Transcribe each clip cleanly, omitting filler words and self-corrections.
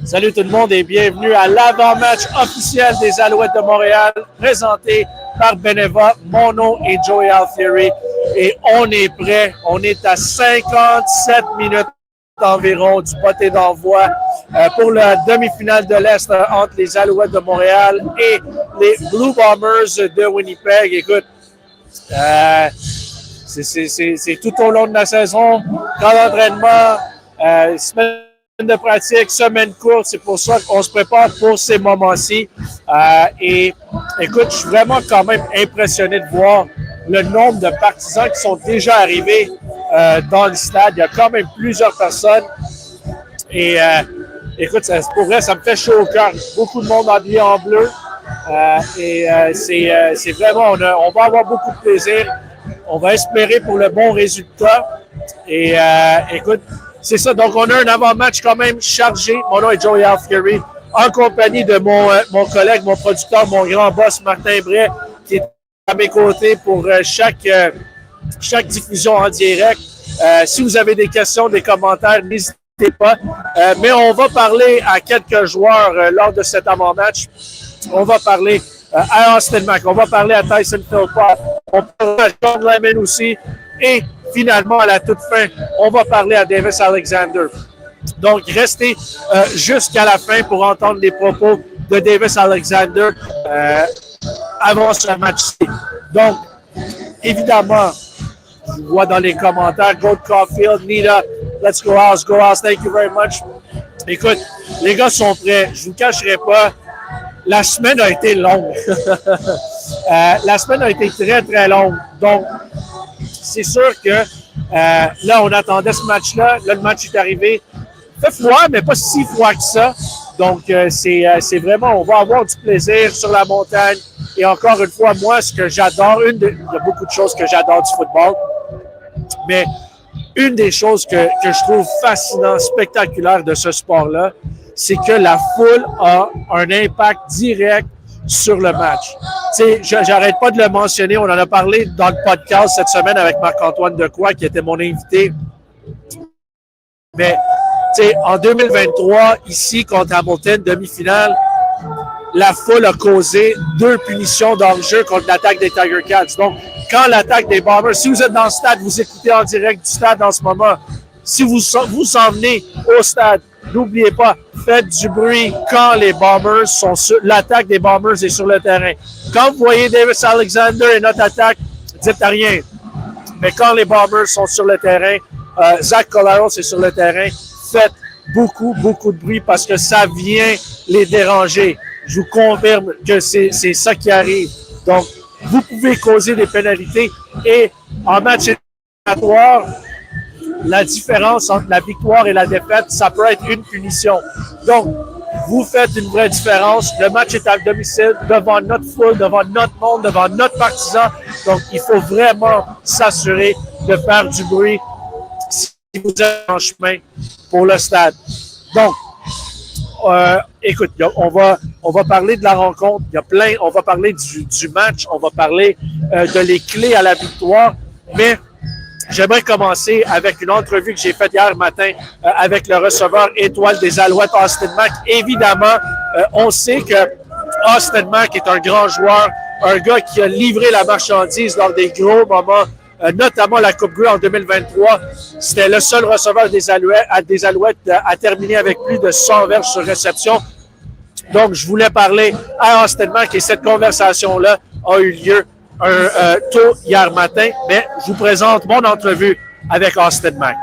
Salut tout le monde et bienvenue à l'avant-match officiel des Alouettes de Montréal, présenté par Beneva. Mon nom est Joey Alfieri et on est prêt. On est à 57 minutes environ du botté d'envoi pour la demi-finale de l'Est entre les Alouettes de Montréal et les Blue Bombers de Winnipeg. Écoute, c'est tout au long de la saison, camp d'entraînement, semaine de pratique, semaine courte, c'est pour ça qu'on se prépare pour ces moments-ci. Et écoute, je suis vraiment quand même impressionné de voir le nombre de partisans qui sont déjà arrivés dans le stade. Il y a quand même plusieurs personnes. Et écoute, pour vrai, ça me fait chaud au cœur. Beaucoup de monde habillé en bleu. C'est vraiment, on va avoir beaucoup de plaisir. On va espérer pour le bon résultat. Et écoute, c'est ça. Donc, on a un avant-match quand même chargé. Mon nom est Joey Alfieri, en compagnie de mon collègue, mon producteur, mon grand boss, Martin Bray, qui est à mes côtés pour chaque diffusion en direct. Si vous avez des questions, des commentaires, n'hésitez pas. Mais on va parler à quelques joueurs lors de cet avant-match. On va parler à Austin Mack, on va parler à Tyson Philpott, on parlera à John Lemon aussi. Et finalement, à la toute fin, on va parler à Davis Alexander. Donc, restez jusqu'à la fin pour entendre les propos de Davis Alexander avant ce match-ci. Donc, évidemment, je vois dans les commentaires, Gold Caulfield, Nita, let's go house, thank you very much. Écoute, les gars sont prêts, je ne vous cacherai pas, la semaine a été longue. La semaine a été très, très longue. Donc, c'est sûr que là, on attendait ce match-là. Là, le match est arrivé. Il fait froid, mais pas si froid que ça. Donc, c'est vraiment, on va avoir du plaisir sur la montagne. Et encore une fois, moi, ce que j'adore, il y a beaucoup de choses que j'adore du football, mais une des choses que je trouve fascinant, spectaculaire de ce sport-là, c'est que la foule a un impact direct sur le match. Tu sais, j'arrête pas de le mentionner. On en a parlé dans le podcast cette semaine avec Marc-Antoine Decoy, qui était mon invité. Mais, tu sais, en 2023, ici, contre Hamilton, demi-finale, la foule a causé 2 punitions d'hors-jeu contre l'attaque des Tiger Cats. Donc, quand l'attaque des Bombers, si vous êtes dans le stade, vous écoutez en direct du stade en ce moment, si vous en venez au stade, n'oubliez pas, faites du bruit quand les Bombers sont sur l'attaque des Bombers est sur le terrain. Quand vous voyez Davis Alexander et notre attaque, dites rien. Mais quand les Bombers sont sur le terrain, Zach Collaros est sur le terrain, faites beaucoup de bruit parce que ça vient les déranger. Je vous confirme que c'est ça qui arrive. Donc, vous pouvez causer des pénalités et en match éliminatoire, la différence entre la victoire et la défaite, ça peut être une punition. Donc, vous faites une vraie différence. Le match est à domicile, devant notre foule, devant notre monde, devant notre partisan. Donc, il faut vraiment s'assurer de faire du bruit si vous êtes en chemin pour le stade. Donc, écoute, on va parler de la rencontre. Il y a plein. On va parler du match. On va parler de les clés à la victoire. Mais j'aimerais commencer avec une entrevue que j'ai faite hier matin avec le receveur étoile des Alouettes, Austin Mack. Évidemment, on sait que Austin Mack est un grand joueur, un gars qui a livré la marchandise lors des gros moments, notamment la Coupe Grey en 2023. C'était le seul receveur des Alouettes à terminer avec plus de 100 verges sur réception. Donc, je voulais parler à Austin Mack et cette conversation-là a eu lieu tôt hier matin, mais je vous présente mon entrevue avec Austin Mack.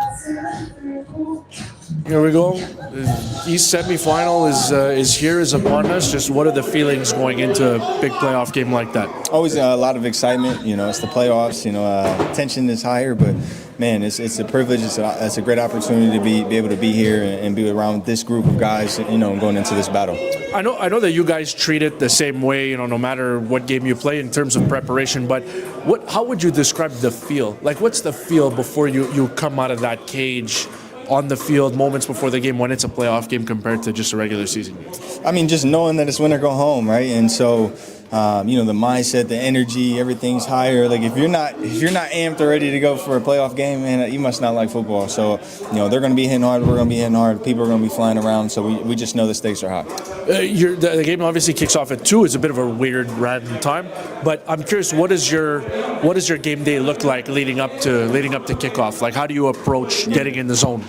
Here we go. The East semifinal is here, is upon us. Just what are the feelings going into a big playoff game like that? Always a lot of excitement. You know, it's the playoffs. You know, tension is higher, but man, it's a privilege. It's a great opportunity to be able to be here and be around this group of guys. You know, going into this battle. I know that you guys treat it the same way. You know, no matter what game you play in terms of preparation. But how would you describe the feel? Like, what's the feel before you come out of that cage? On the field, moments before the game when it's a playoff game compared to just a regular season? I mean, just knowing that it's win or go home, right? And so, the mindset, the energy, everything's higher. Like if you're not amped or ready to go for a playoff game, man, you must not like football. So, they're going to be hitting hard. We're going to be hitting hard. People are going to be flying around. So we just know the stakes are high. The game obviously kicks off at 2. It's a bit of a weird random time, but I'm curious, what does your game day look like leading up to kickoff? Like, how do you approach getting in the zone?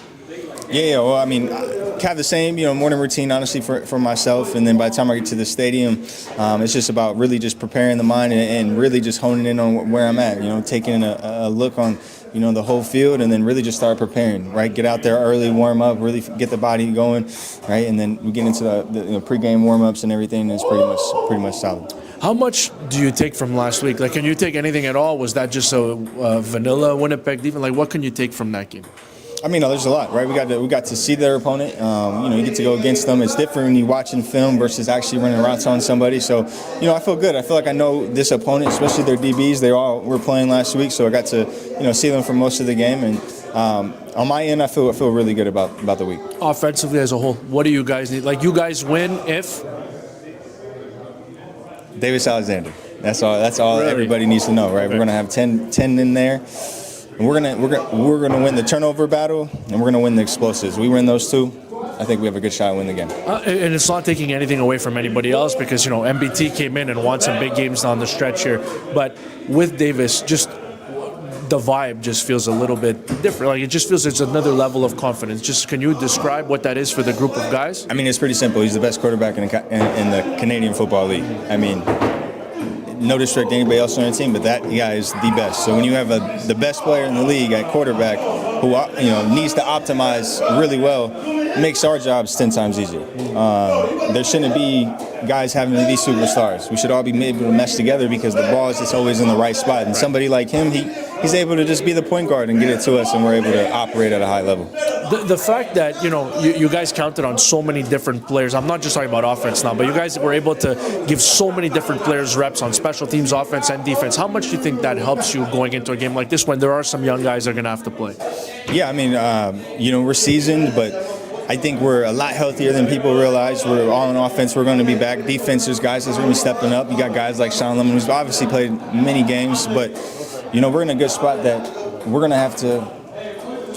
Yeah. Well, I mean, have the same, morning routine, honestly, for myself. And then by the time I get to the stadium, it's just about really just preparing the mind and really just honing in on where I'm at, taking a look on, the whole field, and then really just start preparing, right? Get out there early, warm up, really get the body going, right? And then we get into the pregame warm-ups and everything, and it's pretty much solid. How much do you take from last week? Like, can you take anything at all? Was that just a vanilla Winnipeg defense? Like, what can you take from that game? I mean, there's a lot, right? We got to see their opponent. You get to go against them. It's different when you're watching film versus actually running routes on somebody. So, I feel good. I feel like I know this opponent, especially their DBs. They all were playing last week, so I got to, see them for most of the game. And on my end, I feel really good about the week. Offensively as a whole, what do you guys need? Like, you guys win if Davis Alexander. That's all Really? Everybody needs to know, right? We're gonna have 10 in there. And we're gonna win the turnover battle, and we're gonna win the explosives. We win those two, I think we have a good shot to win the game. And it's not taking anything away from anybody else because MBT came in and won some big games down the stretch here. But with Davis, just the vibe just feels a little bit different. Like it just feels it's another level of confidence. Just can you describe what that is for the group of guys? I mean, it's pretty simple. He's the best quarterback in the Canadian Football League. I mean, no disrespect to anybody else on the team, but that guy is the best. So when you have the best player in the league at quarterback who needs to optimize really well, it makes our jobs 10 times easier. There shouldn't be guys having to be superstars. We should all be able to mesh together because the ball is just always in the right spot. And somebody like him, he's able to just be the point guard and get it to us, and we're able to operate at a high level. The fact that you guys counted on so many different players. I'm not just talking about offense now, but you guys were able to give so many different players reps on special teams, offense, and defense. How much do you think that helps you going into a game like this when there are some young guys that are going to have to play? Yeah, I mean, we're seasoned, but I think we're a lot healthier than people realize. We're all on offense. We're going to be back. Defense, there's guys that's really stepping up. You got guys like Sean Lemon, who's obviously played many games, but we're in a good spot that we're going to have to.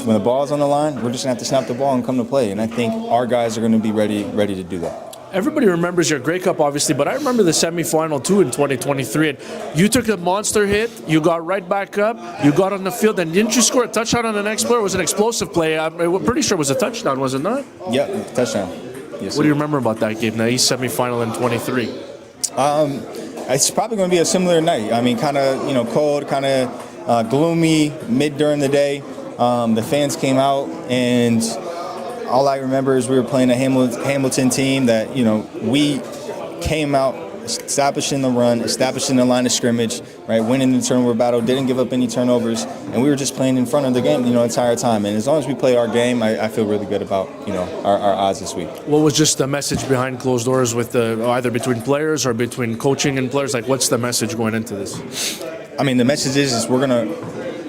When the ball's on the line, we're just going to have to snap the ball and come to play. And I think our guys are going to be ready to do that. Everybody remembers your Grey Cup, obviously, but I remember the semifinal, too, in 2023. And you took a monster hit. You got right back up. You got on the field. And didn't you score a touchdown on the next play? It was an explosive play. I'm pretty sure it was a touchdown, was it not? Yep, touchdown. Yes, what do you remember about that game, the East semifinal in 23? It's probably going to be a similar night. I mean, kind of, cold, kind of gloomy, mid during the day. The fans came out, and all I remember is we were playing a Hamilton team that, we came out establishing the run, establishing the line of scrimmage, right, winning the turnover battle, didn't give up any turnovers, and we were just playing in front of the game, the entire time. And as long as we play our game, I feel really good about, our odds this week. What was just the message behind closed doors with either between players or between coaching and players? Like, what's the message going into this? I mean, the message is we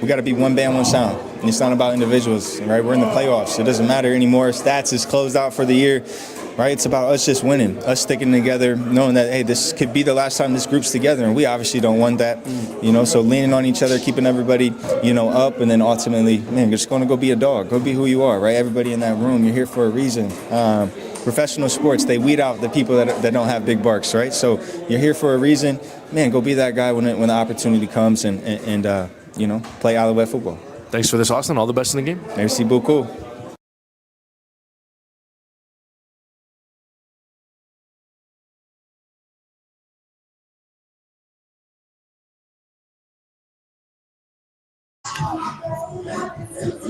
got to be one band, one sound. And it's not about individuals, right? We're in the playoffs. It doesn't matter anymore. Stats is closed out for the year, right? It's about us just winning, us sticking together, knowing that, hey, this could be the last time this group's together. And we obviously don't want that, so leaning on each other, keeping everybody, up, and then ultimately, man, you're just going to go be a dog. Go be who you are, right? Everybody in that room, you're here for a reason. Professional sports, they weed out the people that don't have big barks, right? So you're here for a reason. Man, go be that guy when the opportunity comes and play Alouette football. Thanks for this, Austin. All the best in the game. Merci beaucoup.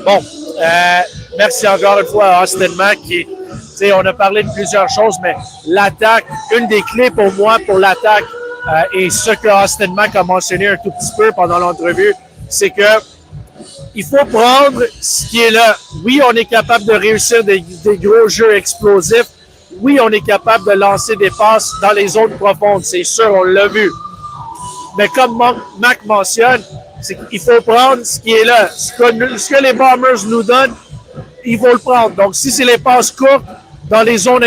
Bon, merci encore une fois à Austin Mack qui, on a parlé de plusieurs choses, mais l'attaque, une des clés pour moi pour l'attaque, et ce que Austin Mack a mentionné un tout petit peu pendant l'entrevue, c'est que il faut prendre ce qui est là. Oui, on est capable de réussir des gros jeux explosifs. Oui, on est capable de lancer des passes dans les zones profondes, c'est sûr, on l'a vu. Mais comme Mac mentionne, c'est qu'il faut prendre ce qui est là. Ce que les Bombers nous donnent, il faut le prendre. Donc, si c'est les passes courtes dans les zones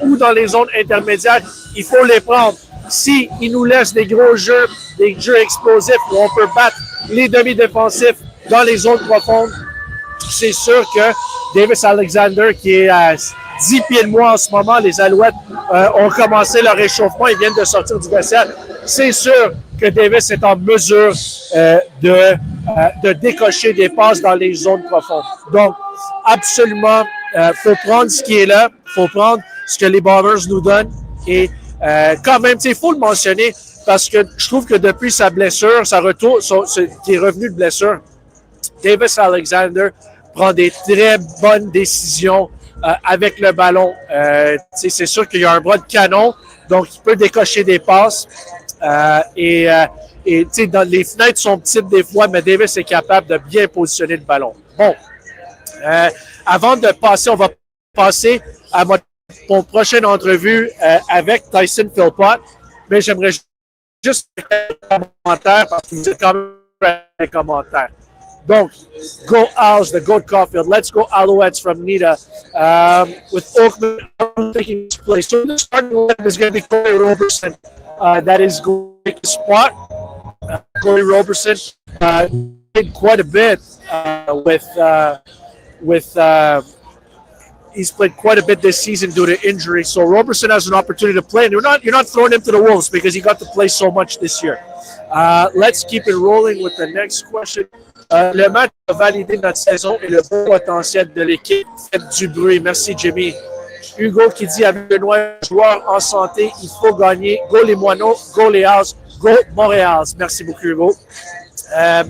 ou dans les zones intermédiaires, il faut les prendre. si il nous laisse des jeux explosifs où on peut battre les demi-défensifs dans les zones profondes, c'est sûr que Davis Alexander, qui est à 10 pieds de moi en ce moment, les Alouettes ont commencé leur réchauffement, ils viennent de sortir du vestiaire. C'est sûr que Davis est en mesure de décocher des passes dans les zones profondes. Donc, absolument, faut prendre ce qui est là, faut prendre ce que les Bombers nous donnent et quand même, il faut le mentionner parce que je trouve que depuis sa blessure, sa retour, qui est revenu de blessure, Davis Alexander prend des très bonnes décisions avec le ballon. C'est sûr qu'il y a un bras de canon, donc il peut décocher des passes. Et les fenêtres sont petites des fois, mais Davis est capable de bien positionner le ballon. Bon, avant de passer, on va passer à mon prochaine entrevue avec Tyson Philpott, mais j'aimerais juste un commentaire parce que vous êtes quand même un commentaire. Donc, go Owls, the Goat Caulfield. Let's go Alouettes from Nita. With Oakman taking his place. So the starting lineup is going to be Corey Roberson. That is going to take the spot. Corey Roberson did quite a bit he's played quite a bit this season due to injury. So Roberson has an opportunity to play. And you're not throwing him to the Wolves because he got to play so much this year. Let's keep it rolling with the next question. Le match a validé notre saison et le bon potentiel de l'équipe. Faites du bruit. Merci, Jimmy. Hugo qui dit avec le noir joueur en santé, il faut gagner. Go les Moineaux, go les House, go Montréal. Merci beaucoup, Hugo.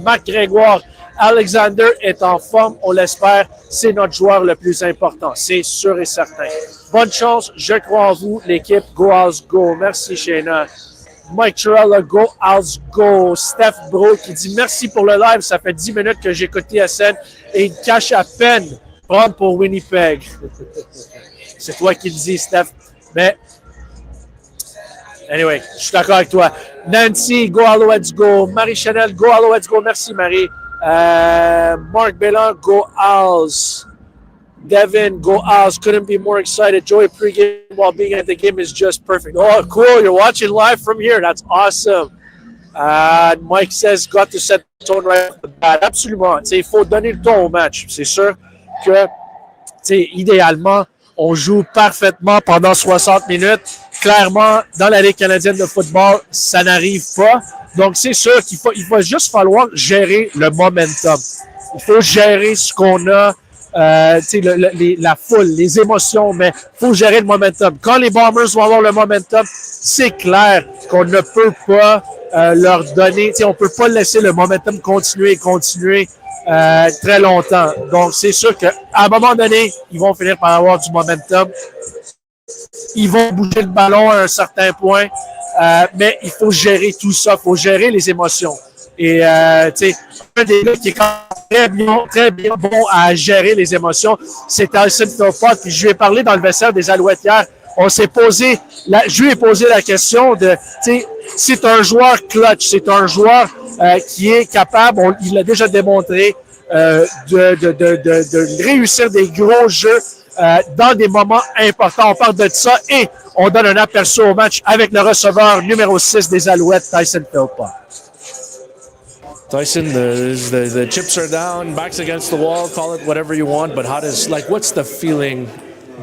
Marc Grégoire, Alexander est en forme, on l'espère. C'est notre joueur le plus important, c'est sûr et certain. Bonne chance, je crois en vous, l'équipe. Go House, go. Merci, Shayna. Mike Chirella, go House, go. Steph Bro qui dit merci pour le live. Ça fait 10 minutes que j'écoute TSN et il cache à peine prendre pour Winnipeg. C'est toi qui le dis, Steph. Mais, anyway, je suis d'accord avec toi. Nancy, go Alouettes, go. Marie-Chanel, go Alouettes, go. Merci, Marie. Mark Bellan, go Owls. Devin, go Owls. Couldn't be more excited. Joey pregame while being at the game is just perfect. Oh, cool. You're watching live from here. That's awesome. Mike says, got to set the tone right off the bat. Absolument. Il faut donner le ton au match. C'est sûr que, idéalement, on joue parfaitement pendant 60 minutes. Clairement, dans la Ligue canadienne de football, ça n'arrive pas. Donc, c'est sûr qu'il va juste falloir gérer le momentum. Il faut gérer ce qu'on a, la foule, les émotions, mais il faut gérer le momentum. Quand les Bombers vont avoir le momentum, c'est clair qu'on ne peut pas leur donner, on ne peut pas laisser le momentum continuer très longtemps. Donc, c'est sûr qu'à un moment donné, ils vont finir par avoir du momentum. Ils vont bouger le ballon à un certain point, mais il faut gérer tout ça. Il faut gérer les émotions. Et, un des gars qui est quand même très bien bon à gérer les émotions, c'est Tyson Philpott. Puis je lui ai parlé dans le vestiaire des Alouettes hier. Je lui ai posé la question de, c'est un joueur clutch, c'est un joueur qui est capable, il l'a déjà démontré, de réussir des gros jeux dans des moments importants. On parle de ça et on donne un aperçu au match avec le receveur numéro 6 des Alouettes, Tyson Philpott. Tyson, the chips are down, backs against the wall, call it whatever you want, but what's the feeling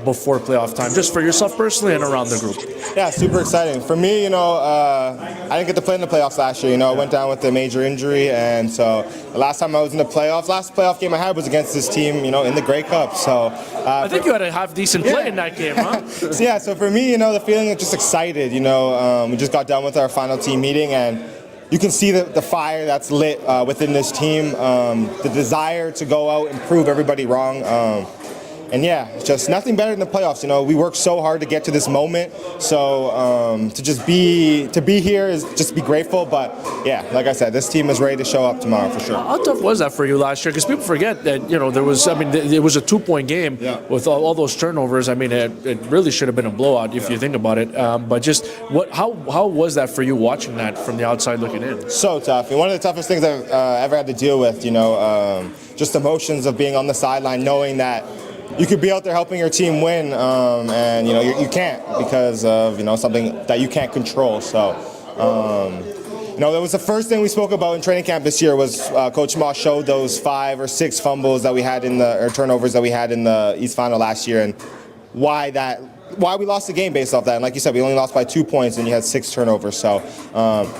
before playoff time, just for yourself personally and around the group? Yeah, super exciting. For me, I didn't get to play in the playoffs last year. I went down with a major injury, and so the last time I was in the playoffs, last playoff game I had was against this team, in the Grey Cup. So I think you had a half-decent play in that game, huh? So for me, the feeling of just excited. We just got done with our final team meeting, and you can see the fire that's lit within this team, the desire to go out and prove everybody wrong. And yeah, just nothing better than the playoffs. We worked so hard to get to this moment. So to be here is just to be grateful. But yeah, like I said, this team is ready to show up tomorrow for sure. How tough was that for you last year? Because people forget that it was a 2-point game with all those turnovers. It really should have been a blowout if you think about it. But just how was that for you watching that from the outside looking in? So tough. And one of the toughest things I've ever had to deal with. Just emotions of being on the sideline, knowing that you could be out there helping your team win, and you can't because of something that you can't control. So. That was the first thing we spoke about in training camp this year was Coach Moss showed those 5 or 6 fumbles that we had or turnovers that we had in the East Final last year, and why we lost the game based off that. And like you said, we only lost by 2 points and you had 6 turnovers. So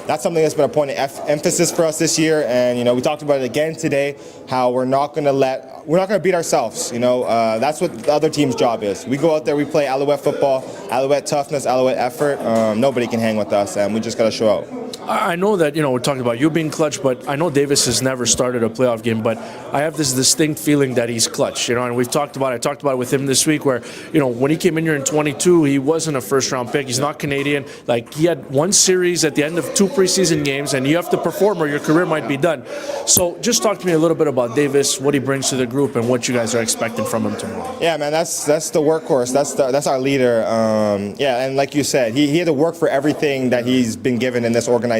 that's something that's been a point of emphasis for us this year. And, we talked about it again today, how we're not going to beat ourselves. That's what the other team's job is. We go out there, we play Alouette football, Alouette toughness, Alouette effort. Nobody can hang with us, and we just got to show out. I know that, we're talking about you being clutch, but I know Davis has never started a playoff game, but I have this distinct feeling that he's clutch, and I talked about it with him this week where, when he came in here in 22, he wasn't a first-round pick. He's not Canadian. Like, he had one series at the end of 2 preseason games, and you have to perform or your career might be done. So just talk to me a little bit about Davis, what he brings to the group, and what you guys are expecting from him tomorrow. Yeah, man, that's the workhorse. That's our leader. And like you said, he had to work for everything that he's been given in this organization.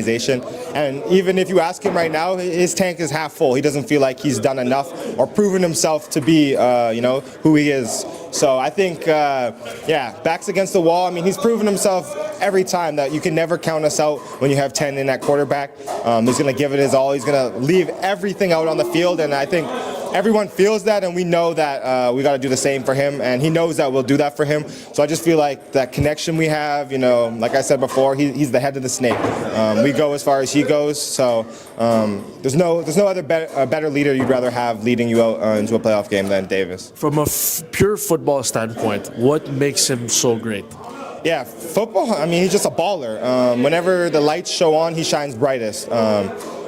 And even if you ask him right now, his tank is half full. He doesn't feel like he's done enough or proven himself to be, who he is. So I think, backs against the wall. I mean, he's proven himself every time that you can never count us out when you have 10 in that quarterback. He's going to give it his all. He's going to leave everything out on the field, and I think everyone feels that, and we know that we got to do the same for him, and he knows that we'll do that for him. So I just feel like that connection we have, like I said before, he's the head of the snake. We go as far as he goes, so there's no other better leader you'd rather have leading you out into a playoff game than Davis. From a pure football standpoint, what makes him so great? Yeah, football, I mean, he's just a baller. Whenever the lights show on, he shines brightest.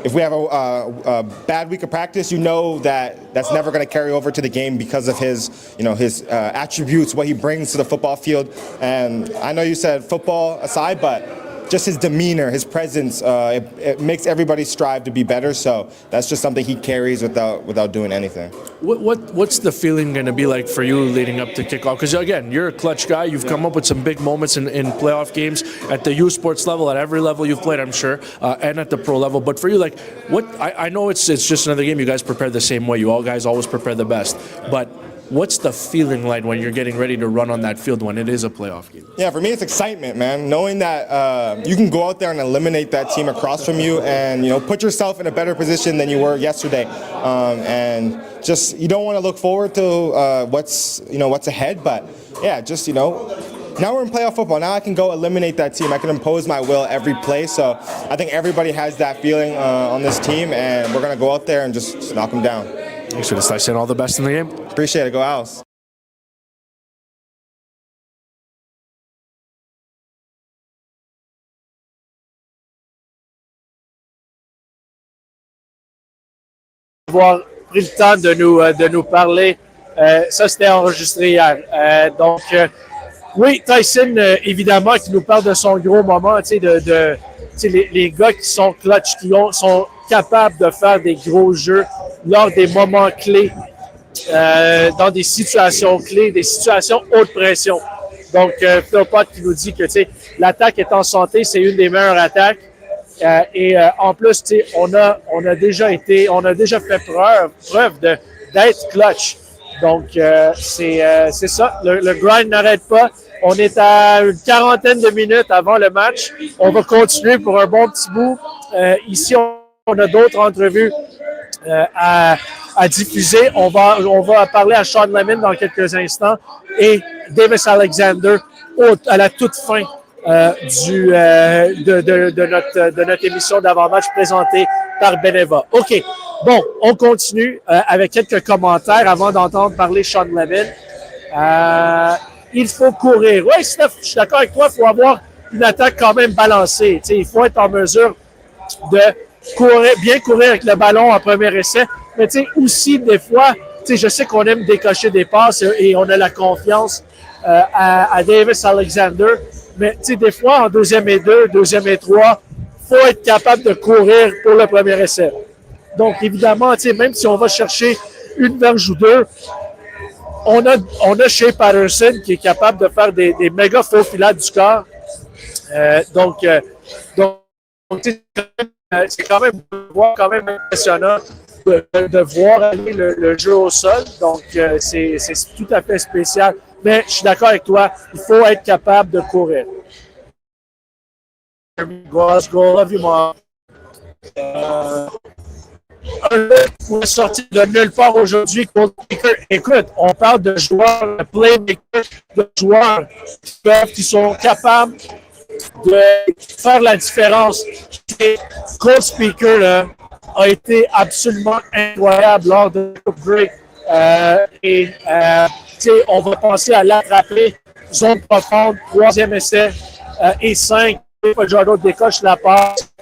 If we have a bad week of practice, that's never going to carry over to the game because of his attributes, what he brings to the football field. And I know you said football aside, but just his demeanor, his presence, it makes everybody strive to be better. So that's just something he carries without doing anything. What's the feeling going to be like for you leading up to kickoff? Because again, you're a clutch guy. You've come up with some big moments in playoff games at the U Sports level, at every level you've played, I'm sure, and at the pro level. But for you, like, I know it's just another game. You guys prepare the same way. You all guys always prepare the best. But what's the feeling like when you're getting ready to run on that field when it is a playoff game? Yeah, for me, it's excitement, man. Knowing that you can go out there and eliminate that team across from you, and put yourself in a better position than you were yesterday, and just you don't want to look forward to what's ahead, but yeah, just now we're in playoff football. Now I can go eliminate that team. I can impose my will every play. So I think everybody has that feeling on this team, and we're gonna go out there and just knock them down. Thanks for the session. All the best in the game. Appreciate it. Go Owls. Avoir pris le temps de nous parler. Ça, c'était enregistré hier. Oui, Tyson, évidemment, qui nous parle de son gros moment, les gars qui sont clutch, sont capables de faire des gros jeux lors des moments clés, dans des situations clés, des situations haute pression. Donc, Phil Pott qui nous dit que l'attaque est en santé, c'est une des meilleures attaques. En plus, on a déjà fait preuve d'être clutch. Donc, c'est ça. Le grind n'arrête pas. On est à une 40aine de minutes avant le match. On va continuer pour un bon petit bout. Ici, on a d'autres entrevues à diffuser. On va parler à Sean Lemon dans quelques instants et Davis Alexander à la toute fin de notre émission d'avant-match présentée par Beneva. OK. Bon, on continue avec quelques commentaires avant d'entendre parler Sean Lemon. Il faut courir. Oui, Steph, je suis d'accord avec toi, il faut avoir une attaque quand même balancée. Il faut être en mesure de bien courir avec le ballon en premier essai. Mais aussi, des fois, je sais qu'on aime décocher des passes et on a la confiance à Davis Alexander. Mais des fois, en 2e et 2, 2e et 3, il faut être capable de courir pour le premier essai. Donc, évidemment, même si on va chercher une verge ou deux, on a Shea Patterson qui est capable de faire des méga faux filets du corps. Donc c'est quand même impressionnant de voir aller le jeu au sol. Donc, c'est tout à fait spécial. Mais je suis d'accord avec toi, il faut être capable de courir. Love you, Mom. Un gars qui pourrait sortir de nulle part aujourd'hui. Écoute, on parle de joueurs, de playmakers, de joueurs qui sont capables de faire la différence. Cold Speaker là, a été absolument incroyable lors de la Coupe Break. On va penser à l'attraper, zone profonde, troisième essai et 5. Jordan décoche la passe.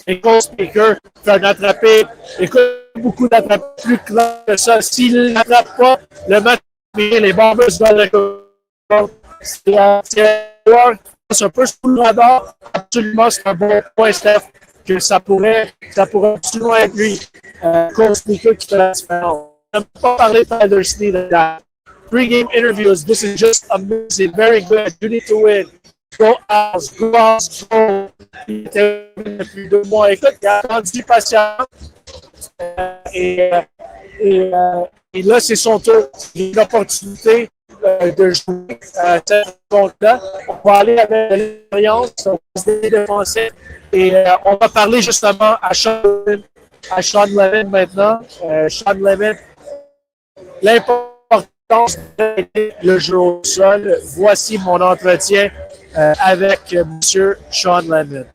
Et Cold Speaker fait un attrapé. Écoute, beaucoup d'attrapés plus clairs que ça. S'il ne l'attrape pas, le match les Bombers dans le c'est un peu sous le radar. Absolument, c'est un bon point, Steph, que ça pourrait absolument être lui. Cold Speaker qui fait la différence. On n'a pas parlé de Tyler Sneed. Pre-game interviews, this is just amazing, very good. You need to win. Go Als, go Als, go. Il était depuis 2 mois. Écoute, il a attendu patiemment. Et là, c'est son tour. Il a une opportunité de jouer cette compte-là. On va aller avec l'expérience, on va se défoncer. Et on va parler justement à Sean Levin maintenant. Sean Levin, l'importance de le jeu au sol. Voici mon entretien avec M. Sean Levin.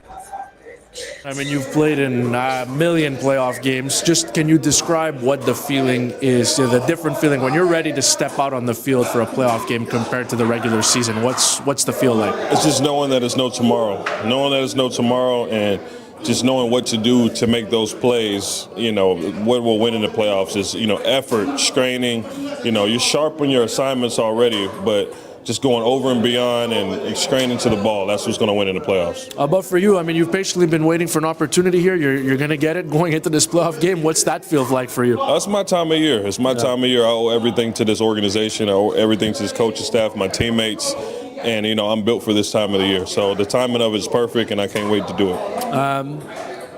I mean, you've played in a million playoff games. Just can you describe what the feeling is, the different feeling when you're ready to step out on the field for a playoff game compared to the regular season? What's the feel like? It's just knowing that there's no tomorrow. Knowing that there's no tomorrow and just knowing what to do to make those plays, what will win in the playoffs is, effort, straining. You're sharp on your assignments already, but just going over and beyond and straining to the ball. That's what's going to win in the playoffs. But for you, I mean, you've patiently been waiting for an opportunity here. You're going to get it going into this playoff game. What's that feel like for you? It's my time of year. It's my time of year. I owe everything to this organization. I owe everything to this coaching staff, my teammates. And, I'm built for this time of the year. So the timing of it is perfect, and I can't wait to do it.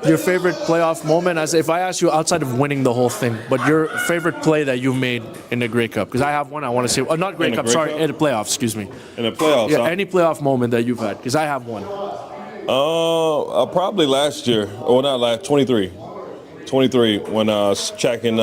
Your favorite playoff moment, as if I ask you outside of winning the whole thing, but your favorite play that you made in the Grey Cup? Because I have one I want to say. Not Grey Cup, sorry, in the playoffs, excuse me. In the playoffs? Yeah, any playoff moment that you've had, because I have one. Probably last year. Or not last, 23. 23, when sacking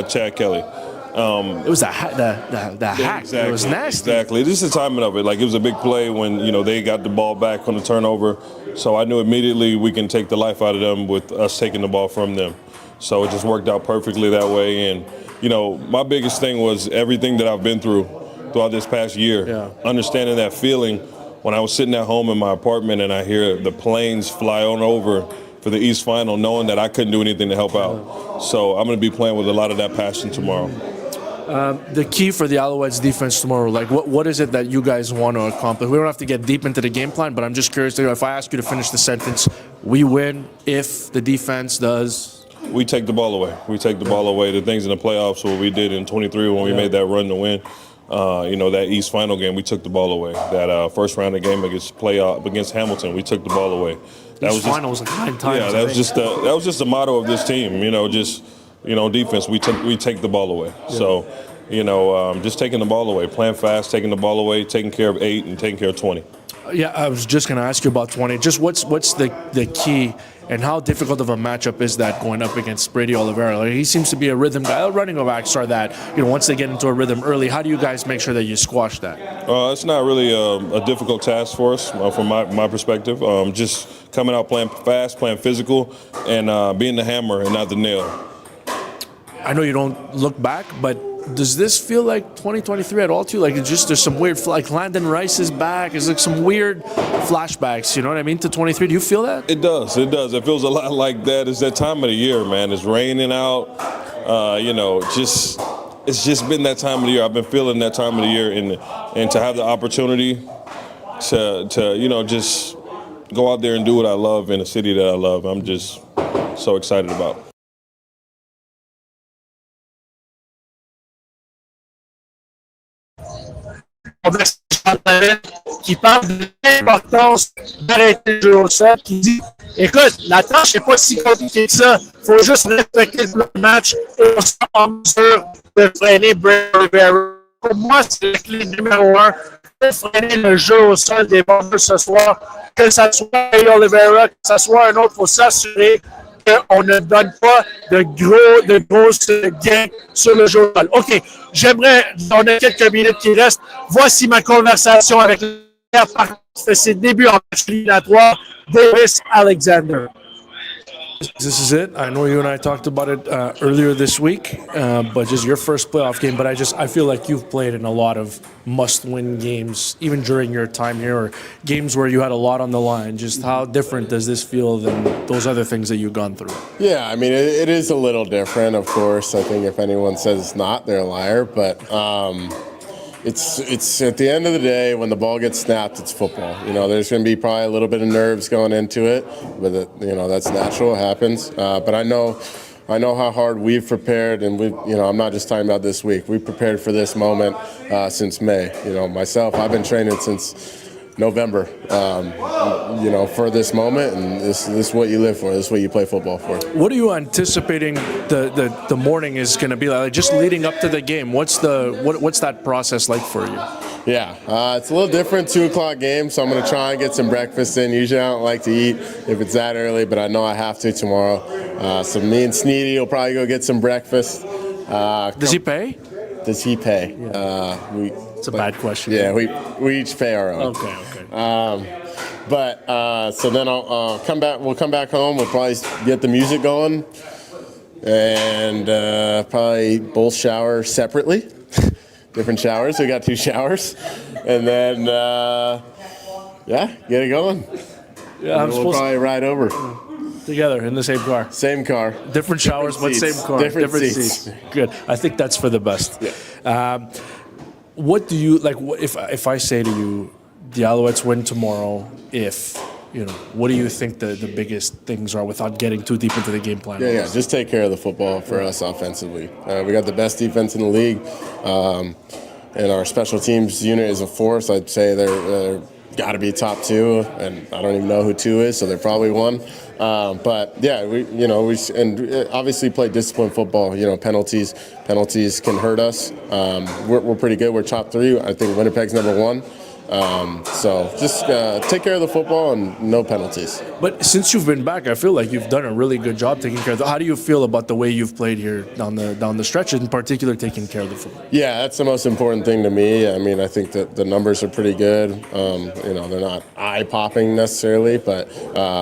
Chad Kelly. It was the hack. Exactly, it was nasty. Exactly. This is the timing of it. Like, it was a big play when, they got the ball back on the turnover. So I knew immediately we can take the life out of them with us taking the ball from them. So it just worked out perfectly that way. And, my biggest thing was everything that I've been throughout this past year. Yeah. Understanding that feeling when I was sitting at home in my apartment and I hear the planes fly on over for the East Final, knowing that I couldn't do anything to help out. So I'm going to be playing with a lot of that passion tomorrow. The key for the Alouettes defense tomorrow, like what is it that you guys want to accomplish? We don't have to get deep into the game plan, but I'm just curious, if I ask you to finish the sentence, we win if the defense does. We take the ball away. We take the ball away. The things in the playoffs, what we did in 23 when we made that run to win, that East Final game, we took the ball away. That first round of game against Hamilton, we took the ball away. That was finals like 9 times. Yeah, that was just the motto of this team. Defense, we take the ball away. Yeah. So, just taking the ball away, playing fast, taking the ball away, taking care of 8 and taking care of 20. Yeah, I was just going to ask you about 20. Just what's the key and how difficult of a matchup is that going up against Brady Oliveira? Like, he seems to be a rhythm guy. Running backs are that. Once they get into a rhythm early, how do you guys make sure that you squash that? It's not really a difficult task for us from my perspective. Just coming out playing fast, playing physical, and being the hammer and not the nail. I know you don't look back, but does this feel like 2023 at all to you? Like, it's just there's some weird, like Landon Rice is back. It's like some weird flashbacks, you know what I mean, to 23. Do you feel that? It does. It feels a lot like that. It's that time of the year, man. It's raining out. It's just been that time of the year. I've been feeling that time of the year, and to have the opportunity to just go out there and do what I love in a city that I love, I'm just so excited about. qui parle de l'importance d'arrêter le jeu au sol, qui dit écoute, la tâche n'est pas si compliquée que ça. Il faut juste respecter le plan de match et on sera en mesure de freiner Brett Rivera. Pour moi, c'est la clé numéro 1. De freiner le jeu au sol des Bombers ce soir. Que ça soit Joey Alfieri, que ça soit un autre, il faut s'assurer qu'on ne donne pas de grosses gains sur le jeu au sol. OK, on a quelques minutes qui restent. Voici ma conversation avec ses débuts en match éliminatoire, Davis Alexander. This is it. I know you and I talked about it earlier this week, but just your first playoff game. But I feel like you've played in a lot of must-win games, even during your time here, or games where you had a lot on the line. Just how different does this feel than those other things that you've gone through? Yeah, I mean, it is a little different, of course. I think if anyone says it's not, they're a liar. But it's at the end of the day, when the ball gets snapped, it's football. You know, there's going to be probably a little bit of nerves going into it, but that's natural. It happens. But I know how hard we've prepared, and I'm not just talking about this week. We've prepared for this moment since May. You know, myself, I've been training since November, for this moment, and this is what you live for. This is what you play football for. What are you anticipating the morning is going to be like? Just leading up to the game, what's that process like for you? Yeah, it's a little different, 2:00 game, so I'm going to try and get some breakfast in. Usually I don't like to eat if it's that early, but I know I have to tomorrow. So me and Sneedy will probably go get some breakfast. Does he pay? Does he pay? Yeah. It's a bad question. Yeah, we each pay our own. Okay. So then I'll come back. We'll come back home. We'll probably get the music going, and probably both shower separately. Different showers. We got 2 showers, and then get it going. Yeah, we'll probably ride over together in the same car. Same car. Different showers, but same car. Different seats. Good. I think that's for the best. Yeah. What do you like? If I say to you, the Alouettes win tomorrow, what do you think the biggest things are without getting too deep into the game plan? Yeah. Just take care of the football for us offensively. We got the best defense in the league, and our special teams unit is a force. I'd say they're got to be top 2, and I don't even know who 2 is, so they're probably 1. But yeah, we obviously play disciplined football. You know, penalties can hurt us. We're pretty good. We're top 3. I think Winnipeg's number 1. So just take care of the football and no penalties. But since you've been back, I feel like you've done a really good job taking care of How do you feel about the way you've played here down the stretch, in particular taking care of the football? Yeah, that's the most important thing to me. I mean, I think that the numbers are pretty good. They're not eye-popping necessarily, but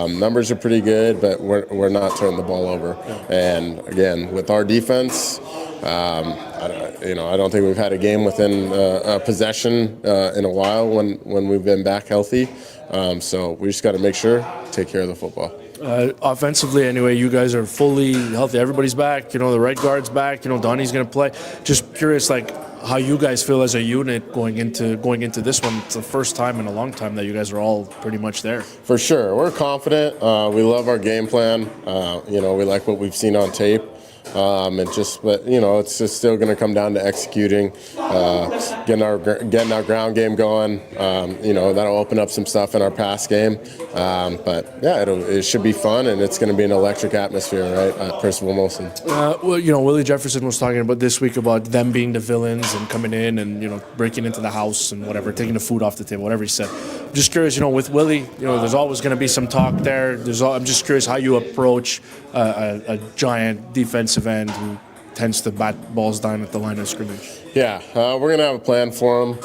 numbers are pretty good, but we're not turning the ball over. And again, with our defense, I don't think we've had a game within a possession in a while when we've been back healthy. So we just got to make sure, take care of the football. Offensively, anyway, you guys are fully healthy. Everybody's back. The right guard's back. Donnie's going to play. Just curious, how you guys feel as a unit going into this one. It's the first time in a long time that you guys are all pretty much there. For sure, we're confident. We love our game plan. We like what we've seen on tape. It's just still going to come down to executing, getting our ground game going. That'll open up some stuff in our pass game. It should be fun, and it's going to be an electric atmosphere, right? At Percival Molson. Willie Jefferson was talking about this week about them being the villains and coming in and breaking into the house and whatever, taking the food off the table, whatever he said. I'm just curious, with Willie, there's always going to be some talk there. I'm just curious how you approach a giant defensive end who tends to bat balls down at the line of scrimmage. Yeah, we're going to have a plan for him.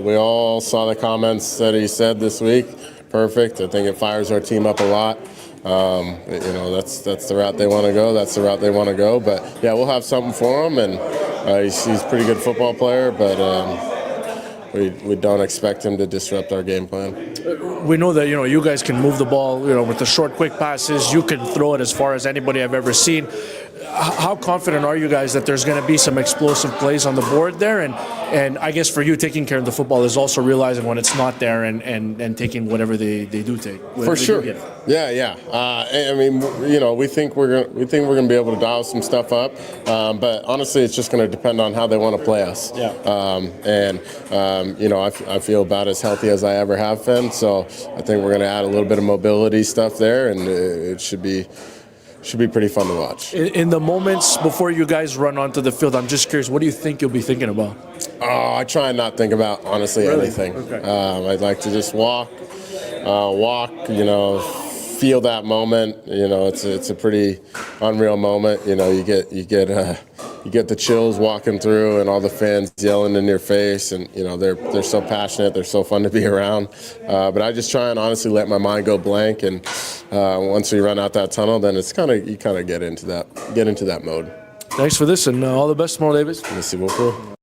We all saw the comments that he said this week. Perfect. I think it fires our team up a lot. That's the route they want to go. That's the route they want to go. But, yeah, we'll have something for him. And he's a pretty good football player, but we don't expect him to disrupt our game plan. We know that, you guys can move the ball, with the short, quick passes. You can throw it as far as anybody I've ever seen. how confident are you guys that there's going to be some explosive plays on the board there? And I guess for you, taking care of the football is also realizing when it's not there and taking whatever they do take. For sure. Yeah. I mean, we think we're going to be able to dial some stuff up, but honestly, it's just going to depend on how they want to play us. Yeah. I feel about as healthy as I ever have been, so I think we're going to add a little bit of mobility stuff there, and it should be pretty fun to watch. In the moments before you guys run onto the field, I'm just curious, what do you think you'll be thinking about? Oh, I try and not think about, honestly, anything. Okay. I'd like to just walk, feel that moment. It's a pretty unreal moment. You get the chills walking through, and all the fans yelling in your face, and they're so passionate. They're so fun to be around. But I just try and honestly let my mind go blank, and once we run out that tunnel, then it's you kind of get into that mode. Thanks for this, and all the best tomorrow, Davis. Merci beaucoup.